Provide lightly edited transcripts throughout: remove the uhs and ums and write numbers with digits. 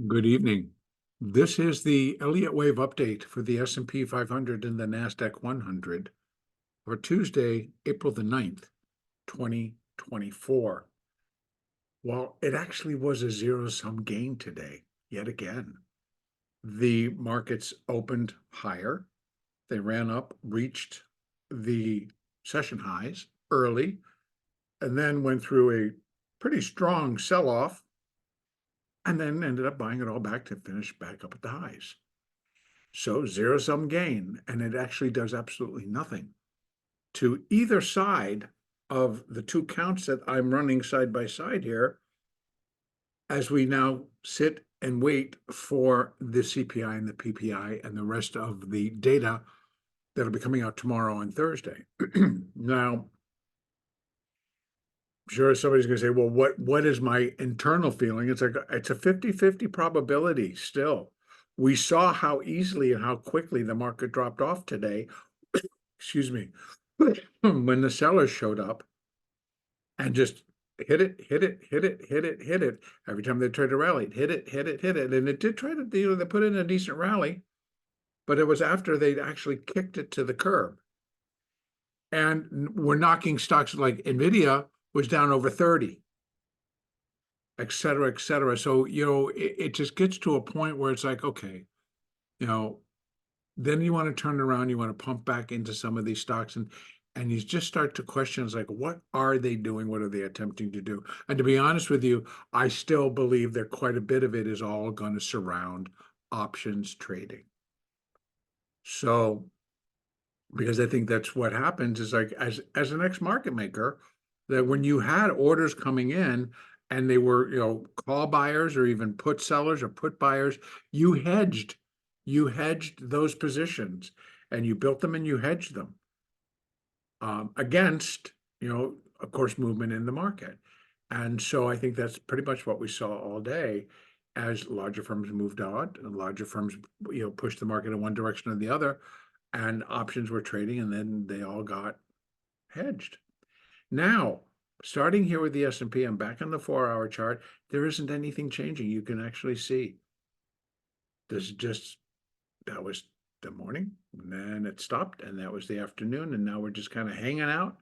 Good evening. This is the Elliott wave update for the S&P 500 and the NASDAQ 100 for Tuesday, April the 9th, 2024. Well, it actually was a zero-sum gain today, yet again. The markets opened higher. They ran up, reached the session highs early, and then went through a pretty strong sell-off, and then ended up buying it all back to finish back up at the highs. So zero-sum gain, and it actually does absolutely nothing to either side of the two counts that I'm running side by side here as we now sit and wait for the CPI and the PPI and the rest of the data that'll be coming out tomorrow and Thursday. Now, sure, somebody's going to say, well, what is my internal feeling? It's like it's a 50-50 probability still. We saw how easily and how quickly the market dropped off today, excuse me, when the sellers showed up and just hit it, hit it, hit it, hit it, hit it. Every time they tried to rally, hit it, hit it, hit it. And it did try to, they put in a decent rally, but it was after they'd actually kicked it to the curb. And we're knocking stocks like NVIDIA was down over 30, et cetera, et cetera. So, it just gets to a point where it's like, okay, then you want to turn around, you want to pump back into some of these stocks and you just start to question, like, what are they doing? What are they attempting to do? And to be honest with you, I still believe that quite a bit of it is all going to surround options trading. So, because I think that's what happens is like as an ex-market maker, that when you had orders coming in and they were, call buyers or even put sellers or put buyers, you hedged those positions and you built them and you hedged them against, of course, movement in the market. And so I think that's pretty much what we saw all day as larger firms moved on and larger firms, pushed the market in one direction or the other, and options were trading, and then they all got hedged. Now, starting here with the S&P, I'm back on the 4-hour chart. There isn't anything changing. You can actually see that was the morning, and then it stopped, and that was the afternoon, and now we're just kind of hanging out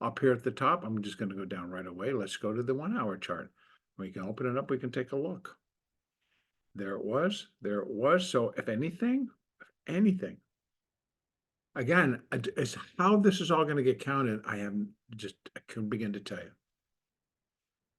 up here at the top. I'm just going to go down right away. Let's go to the 1-hour chart. We can open it up. We can take a look. There it was. There it was. So if anything, again, as how this is all going to get counted, I couldn't begin to tell you.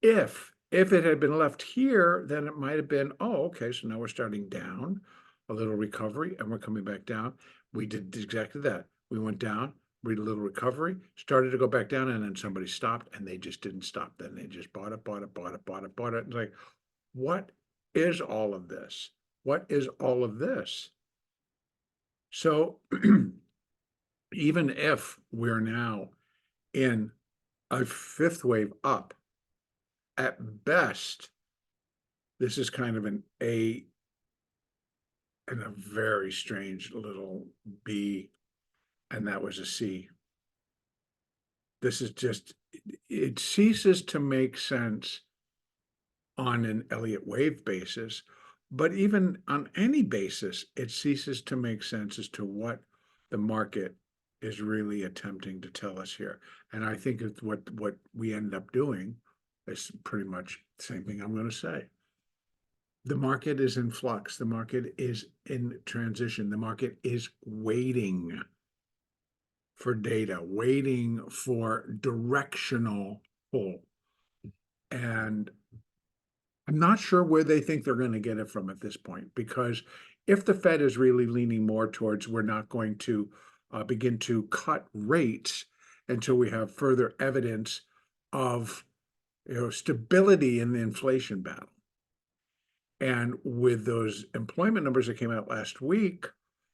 If it had been left here, then it might have been, oh, okay, so now we're starting down, a little recovery, and we're coming back down. We did exactly that. We went down, read a little recovery, started to go back down, and then somebody stopped, and they just didn't stop. Then they just bought it. It's like, what is all of this? What is all of this? So even if we're now in a fifth wave up, at best, this is kind of an A and a very strange little B, and that was a C. This is just, it ceases to make sense on an Elliott wave basis, but even on any basis, it ceases to make sense as to what the market is really attempting to tell us here. And I think it's what we end up doing is pretty much the same thing I'm going to say. The market is in flux. The market is in transition. The market is waiting for data, waiting for directional pull. And I'm not sure where they think they're going to get it from at this point, because if the Fed is really leaning more towards we're not going to begin to cut rates until we have further evidence of stability in the inflation battle. And with those employment numbers that came out last week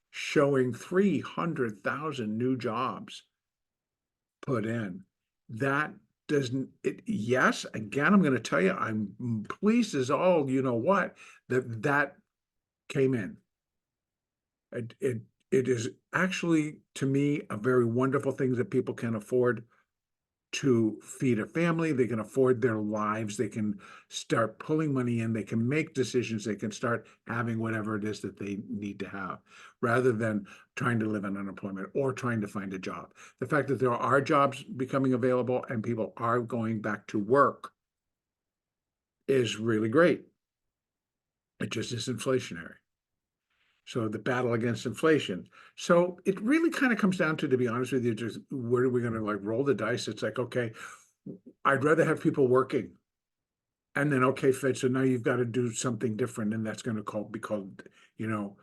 showing 300,000 new jobs put in, that doesn't it? Yes, again, I'm going to tell you, I'm pleased as all that came in. It is actually, to me, a very wonderful thing that people can afford to feed a family, they can afford their lives, they can start pulling money in, they can make decisions, they can start having whatever it is that they need to have, rather than trying to live on unemployment or trying to find a job. The fact that there are jobs becoming available and people are going back to work is really great. It just is inflationary. So the battle against inflation. So it really kind of comes down to be honest with you, just where are we going to like roll the dice? It's like, okay, I'd rather have people working. And then, okay, Fed, so now you've got to do something different. And that's going to be called, you know,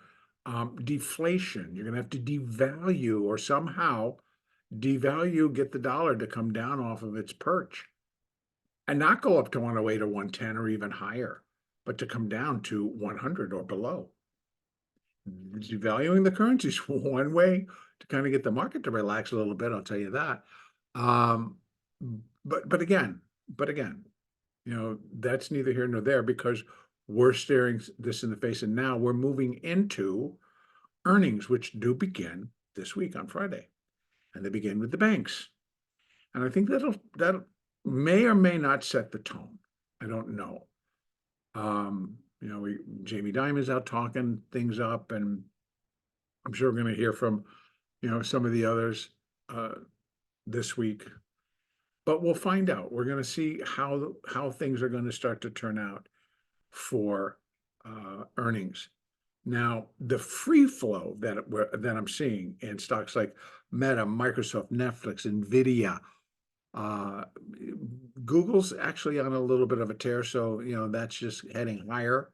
deflation. You're going to have to devalue or somehow devalue, get the dollar to come down off of its perch and not go up to 108 or 110 or even higher, but to come down to 100 or below. Devaluing the currency is one way to kind of get the market to relax a little bit. I'll tell you that. But again, that's neither here nor there because we're staring this in the face, and now we're moving into earnings, which do begin this week on Friday, and they begin with the banks. And I think that may or may not set the tone. I don't know. Jamie Dimon's out talking things up, and I'm sure we're going to hear from, some of the others this week. But we'll find out. We're going to see how things are going to start to turn out for earnings. Now, the free flow that I'm seeing in stocks like Meta, Microsoft, Netflix, Nvidia, Google's actually on a little bit of a tear, so that's just heading higher,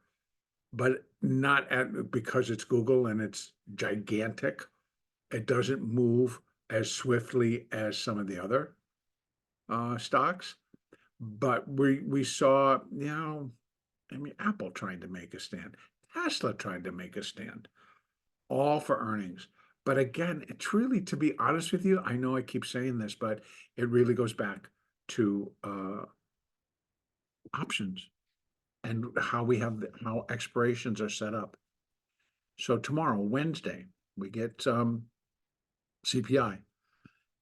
but not because it's Google and it's gigantic. It doesn't move as swiftly as some of the other stocks, but we saw, Apple trying to make a stand, Tesla trying to make a stand, all for earnings. But again, it's really, to be honest with you, I know I keep saying this, but it really goes back to options and how expirations are set up. So tomorrow, Wednesday, we get CPI,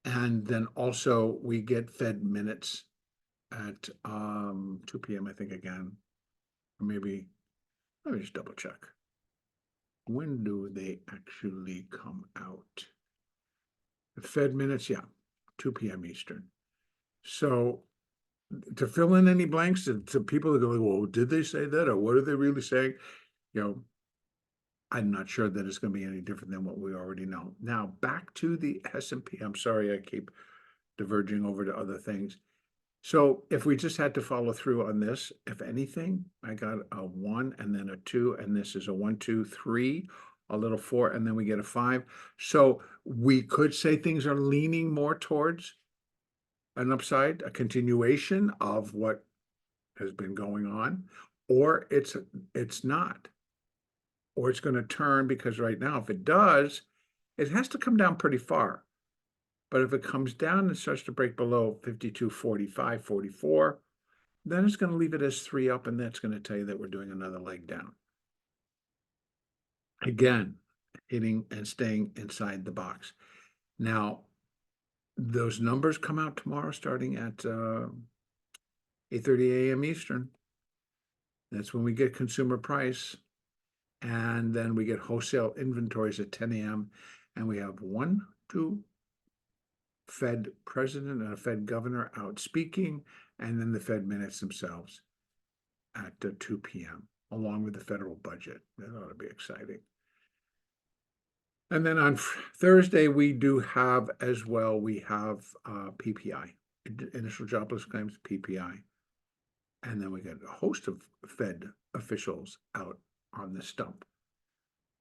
and then also we get Fed minutes at 2 p.m. I think again, or maybe let me just double check. When do they actually come out? The Fed minutes, yeah, 2 p.m. Eastern. So to fill in any blanks to people that go, well, did they say that, or what are they really saying? I'm not sure that it's going to be any different than what we already know. Now back to the S&P. I'm sorry, I keep diverging over to other things. So if we just had to follow through on this, if anything, I got a 1 and then a 2, and this is a 1, 2, 3, a little 4, and then we get a 5. So we could say things are leaning more towards an upside, a continuation of what has been going on, or it's not, or it's going to turn, because right now, if it does, it has to come down pretty far. But if it comes down and starts to break below 52.45, 44, then it's going to leave it as 3 up, and that's going to tell you that we're doing another leg down. Again, hitting and staying inside the box. Now, those numbers come out tomorrow starting at 8:30 a.m. Eastern. That's when we get consumer price. And then we get wholesale inventories at 10 a.m. And we have 1, 2 Fed president and a Fed governor out speaking, and then the Fed minutes themselves at 2 p.m. along with the federal budget. That ought to be exciting. And then on Thursday, we do have as well, we have PPI, initial jobless claims, PPI. And then we get a host of Fed officials out on the stump.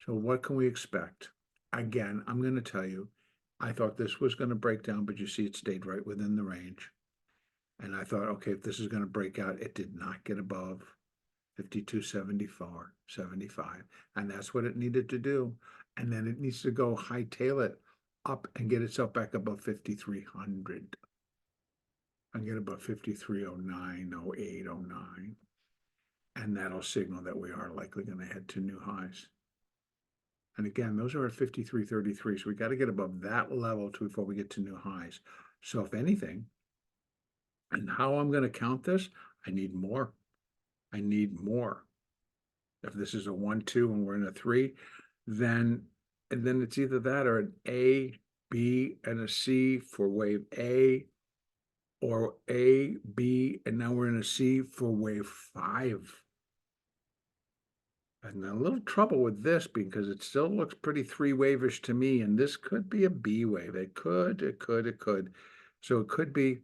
So what can we expect? Again, I'm going to tell you, I thought this was going to break down, but you see it stayed right within the range. And I thought, okay, if this is going to break out, it did not get above 52.74, 75. And that's what it needed to do. And then it needs to go hightail it up and get itself back above 5,300. And get above 53.09, 08, 09. And that'll signal that we are likely going to head to new highs. And again, those are at 53.33. So we got to get above that level before we get to new highs. So if anything, And how I'm going to count this, I need more. I need more. If this is a 1, 2, and we're in a 3, then it's either that or an A, B, and a C for wave A, or A, B, and now we're in a C for wave 5. And a little trouble with this because it still looks pretty 3-wave-ish to me, and this could be a B wave. It could. So it could be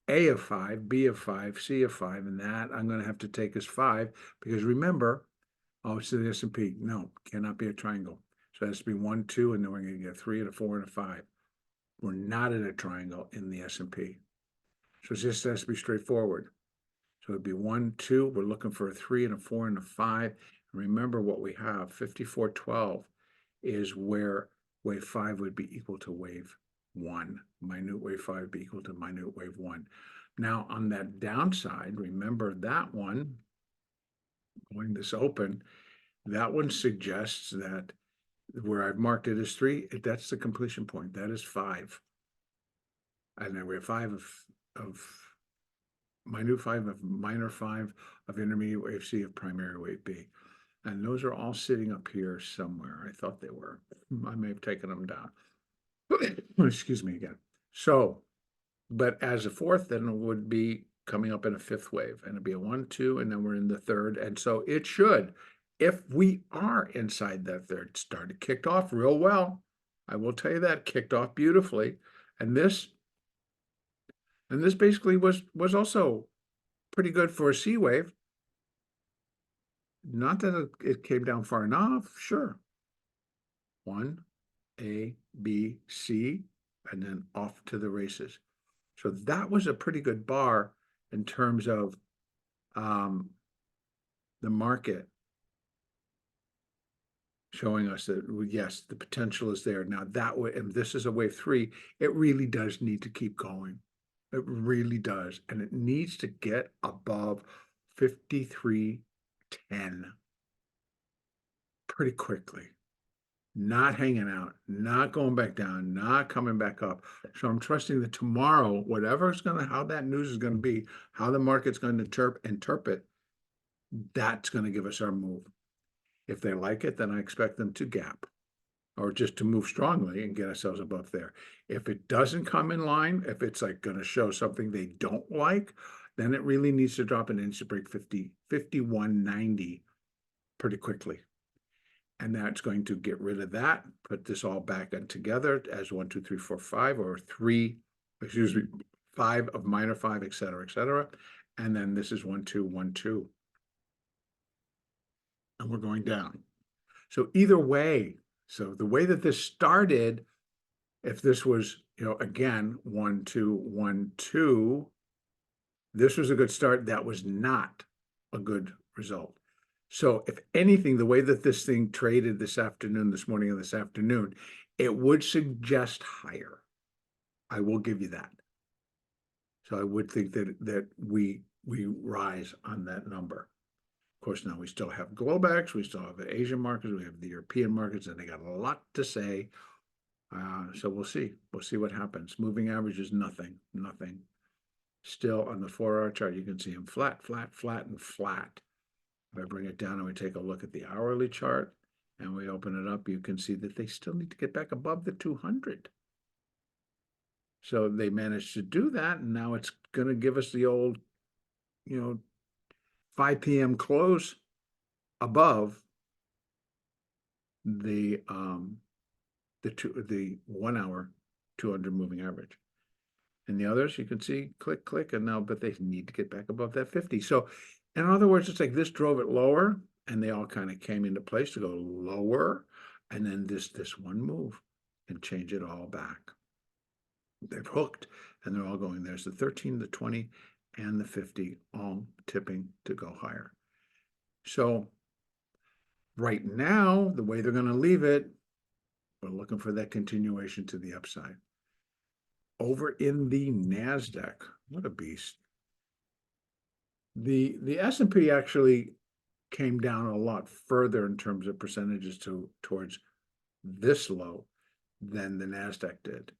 A of 5, B of 5, C of 5, and that I'm going to have to take as 5 because remember, oh, it's the S&P. No, cannot be a triangle. So it has to be 1, 2, and then we're going to get 3 and a 4 and a 5. We're not in a triangle in the S&P. So it just has to be straightforward. So it'd be 1, 2. We're looking for a 3 and a 4 and a 5. Remember what we have, 5412 is where wave 5 would be equal to wave 1. Minute wave 5 would be equal to minute wave 1. Now on that downside, remember that one, going this open, that one suggests that where I've marked it as 3, that's the completion point. That is 5. And then we have 5 of minute 5 of minor 5 of intermediate wave C of primary wave B. And those are all sitting up here somewhere. I thought they were. I may have taken them down. Excuse me again. So, but as a 4th, then it would be coming up in a 5th wave, and it'd be a 1, 2, and then we're in the 3rd. And so it should, if we are inside that 3rd, started kicked off real well. I will tell you that, kicked off beautifully. And this basically was also pretty good for a C wave. Not that it came down far enough, sure. 1, A, B, C, and then off to the races. So that was a pretty good bar in terms of the market showing us that, yes, the potential is there. Now that way, and this is a wave 3, it really does need to keep going. It really does. And it needs to get above 53.10 pretty quickly. Not hanging out, not going back down, not coming back up. So I'm trusting that tomorrow, how that news is going to be, how the market's going to interpret, that's going to give us our move. If they like it, then I expect them to gap or just to move strongly and get ourselves above there. If it doesn't come in line, if it's like going to show something they don't like, then it really needs to drop and it needs to break 51.90 pretty quickly. And that's going to get rid of that, put this all back in together as 1, 2, 3, 4, 5, or 5 of minor 5, et cetera, et cetera. And then this is 1, 2, 1, 2. And we're going down. So either way, so the way that this started, if this was, again, 1, 2, 1, 2, this was a good start. That was not a good result. So if anything, the way that this thing traded this morning and this afternoon, it would suggest higher. I will give you that. So I would think that we rise on that number. Of course, now we still have Globex, we still have the Asian markets, we have the European markets, and they got a lot to say. So we'll see. We'll see what happens. Moving average is nothing. Still on the 4-hour chart, you can see them flat, flat, flat, and flat. If I bring it down and we take a look at the hourly chart and we open it up, you can see that they still need to get back above the 200. So they managed to do that, and now it's going to give us the old, 5 p.m. close above the 1 hour 200 moving average. And the others, you can see, click, click, and now, but they need to get back above that 50. So in other words, it's like this drove it lower, and they all kind of came into place to go lower, and then this one move and change it all back. They've hooked, and they're all going. There's the 13, the 20, and the 50, all tipping to go higher. So right now, the way they're going to leave it, we're looking for that continuation to the upside. Over in the NASDAQ, what a beast. The S&P actually came down a lot further in terms of percentages towards this low than the NASDAQ did.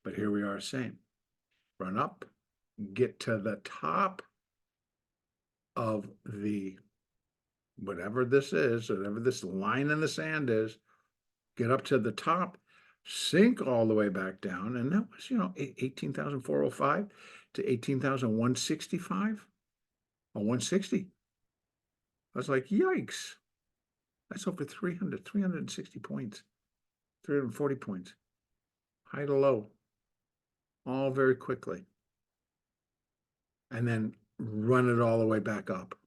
But here we are, same. Run up, get to the top of the, whatever this is, whatever this line in the sand is, get up to the top, sink all the way back down. And that was, 18,405 to 18,165 or 160. I was like, yikes. That's over 360 points, 340 points, high to low, all very quickly. And then run it all the way back up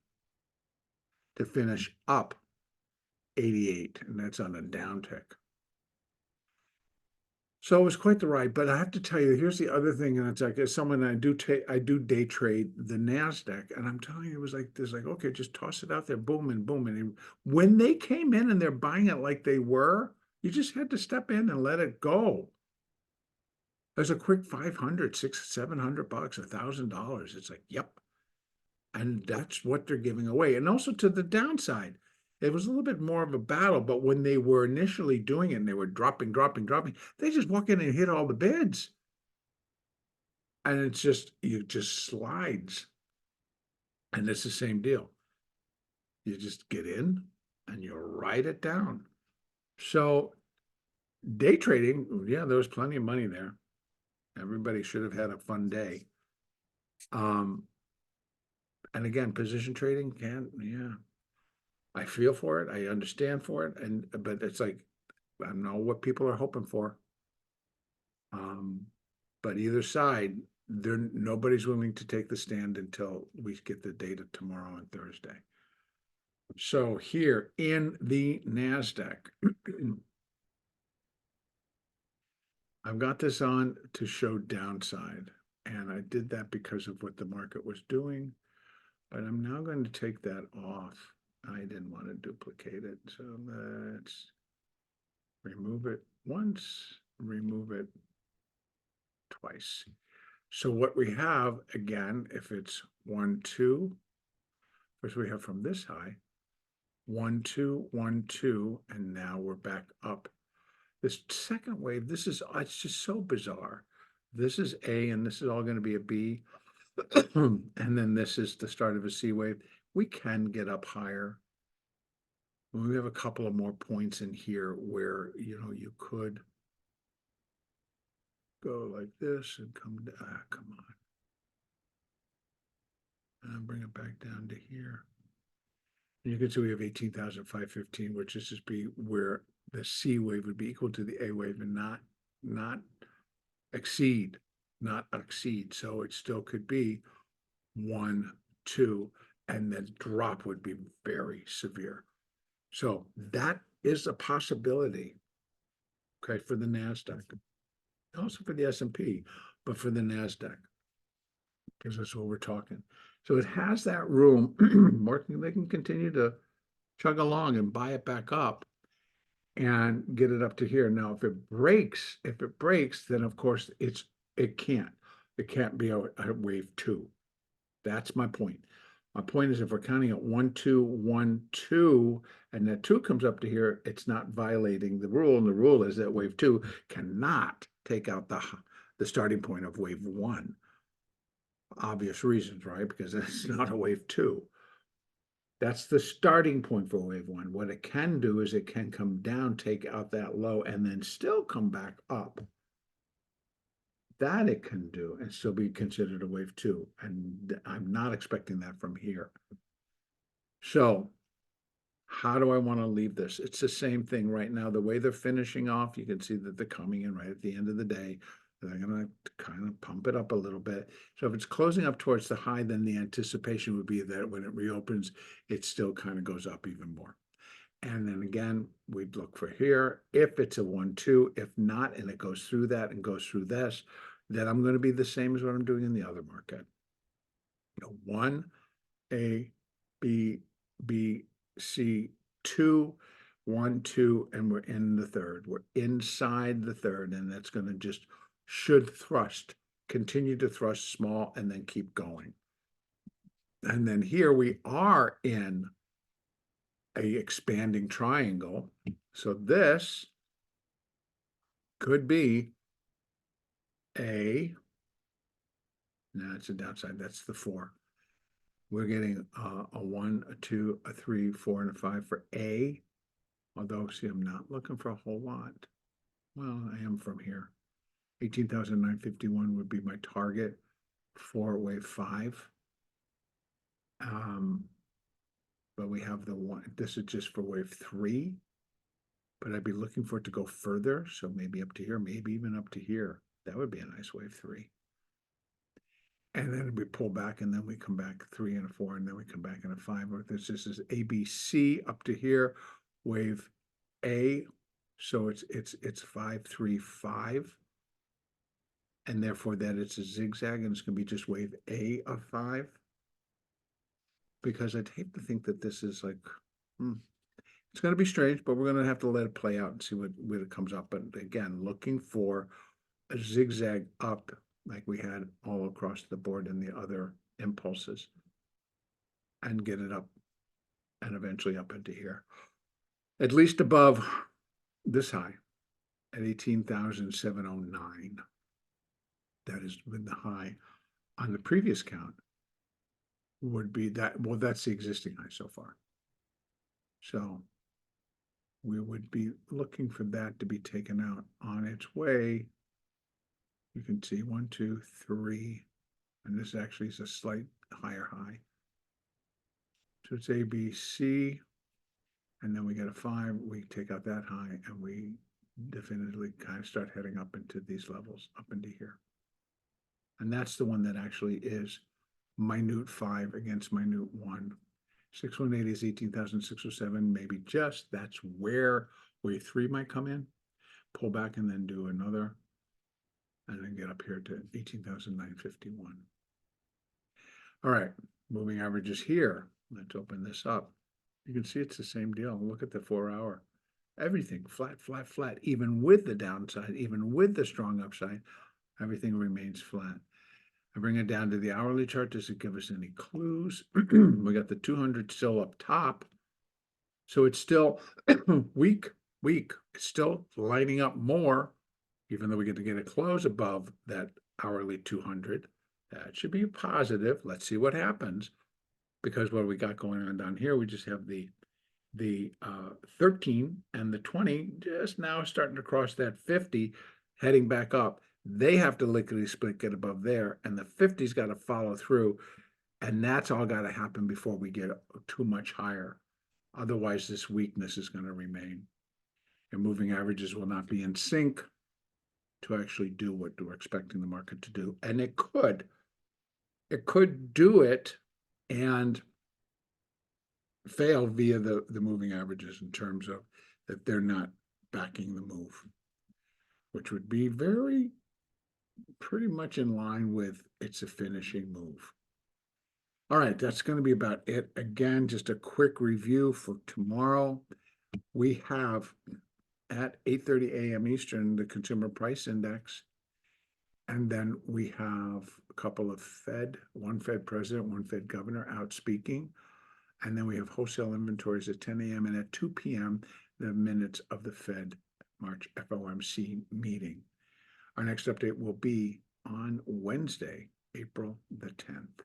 to finish up 88, and that's on a downtick. So it was quite the ride, but I have to tell you, here's the other thing, and it's like, as someone I do day trade the NASDAQ, and I'm telling you, it was like this, like, okay, just toss it out there, boom and boom. And when they came in and they're buying it like they were, you just had to step in and let it go. There's a quick 500, 600, $700, $1,000. It's like, yep. And that's what they're giving away. And also to the downside, it was a little bit more of a battle, but when they were initially doing it and they were dropping, they just walk in and hit all the bids. And it's just, you just slides. And it's the same deal. You just get in and you write it down. So day trading, yeah, there was plenty of money there. Everybody should have had a fun day. And again, position trading yeah. I feel for it. I understand for it. But it's like, I don't know what people are hoping for. But either side, nobody's willing to take the stand until we get the data tomorrow and Thursday. So here in the NASDAQ, I've got this on to show downside. And I did that because of what the market was doing. But I'm now going to take that off. I didn't want to duplicate it. So let's remove it once, remove it twice. So what we have, again, if it's 1, 2, first we have from this high, 1, 2, 1, 2, and now we're back up. This second wave, it's just so bizarre. This is A, and this is all going to be a B. And then this is the start of a C wave. We can get up higher. We have a couple of more points in here where, you could go like this and come down. Come on. And bring it back down to here. And you can see we have 18,515, which is just be where the C wave would be equal to the A wave and not exceed. So it still could be 1, 2, and the drop would be very severe. So that is a possibility, okay, for the NASDAQ. Also for the S&P, but for the NASDAQ, because that's what we're talking. So it has that room. They can continue to chug along and buy it back up and get it up to here. Now, if it breaks, then of course it can't be a wave 2. That's my point. My point is, if we're counting at 1, 2, 1, 2, and that 2 comes up to here, it's not violating the rule. And the rule is that wave 2 cannot take out the starting point of wave 1. Obvious reasons, right? Because it's not a wave 2. That's the starting point for wave 1. What it can do is it can come down, take out that low, and then still come back up. That it can do and still be considered a wave 2. And I'm not expecting that from here. So how do I want to leave this? It's the same thing right now. The way they're finishing off, you can see that they're coming in right at the end of the day. They're going to kind of pump it up a little bit. So if it's closing up towards the high, then the anticipation would be that when it reopens, it still kind of goes up even more. And then again, we'd look for here. If it's a 1, 2, if not, and it goes through that and goes through this, then I'm going to be the same as what I'm doing in the other market. 1, A, B, B, C, 2, 1, 2, and we're in the third. We're inside the third, and that's going to should continue to thrust small and then keep going. And then here we are in a expanding triangle. So this could be a No, it's a downside. That's the 4. We're getting a 1, a 2, a 3, 4, and a 5 for A. Although, see, I'm not looking for a whole lot. Well, I am from here. 18,951 would be my target for wave 5. But we have the 1. This is just for wave 3. But I'd be looking for it to go further. So maybe up to here, maybe even up to here. That would be a nice wave 3. And then we pull back, and then we come back 3 and a 4, and then we come back in a 5. Or this is ABC up to here, wave A. So it's 5, 3, 5. And therefore that it's a zigzag, and it's going to be just wave A of 5. Because I'd hate to think that this is like, it's going to be strange, but we're going to have to let it play out and see what it comes up. But again, looking for a zigzag up like we had all across the board in the other impulses, and get it up and eventually up into here, at least above this high at 18,709. That has been the high on the previous count. Would be that, well, that's the existing high so far. So we would be looking for that to be taken out on its way. You can see 1, 2, 3, and this actually is a slight higher high. So it's A, B, C, and then we get a 5. We take out that high, and we definitively kind of start heading up into these levels, up into here. And that's the one that actually is minute 5 against minute 1. 618 is 18,607, maybe just. That's where wave 3 might come in. Pull back and then do another, and then get up here to 18,951. All right, moving averages here. Let's open this up. You can see it's the same deal. Look at the 4-hour. Everything flat, flat, flat. Even with the downside, even with the strong upside, everything remains flat. I bring it down to the hourly chart. Does it give us any clues? We got the 200 still up top. So it's still weak. It's still lighting up more, even though we get to get a close above that hourly 200. That should be a positive. Let's see what happens. Because what we got going on down here, we just have the 13 and the 20 just now starting to cross that 50, heading back up. They have to liquidity split, get above there, and the 50's got to follow through, and that's all got to happen before we get too much higher. Otherwise, this weakness is going to remain. And moving averages will not be in sync to actually do what we're expecting the market to do. And it could do it and fail via the moving averages in terms of that they're not backing the move, which would be pretty much in line with it's a finishing move. All right, that's going to be about it. Again, just a quick review for tomorrow. We have at 8:30 a.m. Eastern, the Consumer Price Index. And then we have a couple of one Fed president, one Fed governor out speaking. And then we have wholesale inventories at 10 a.m. and at 2 p.m., the minutes of the Fed March FOMC meeting. Our next update will be on Wednesday, April the 10th.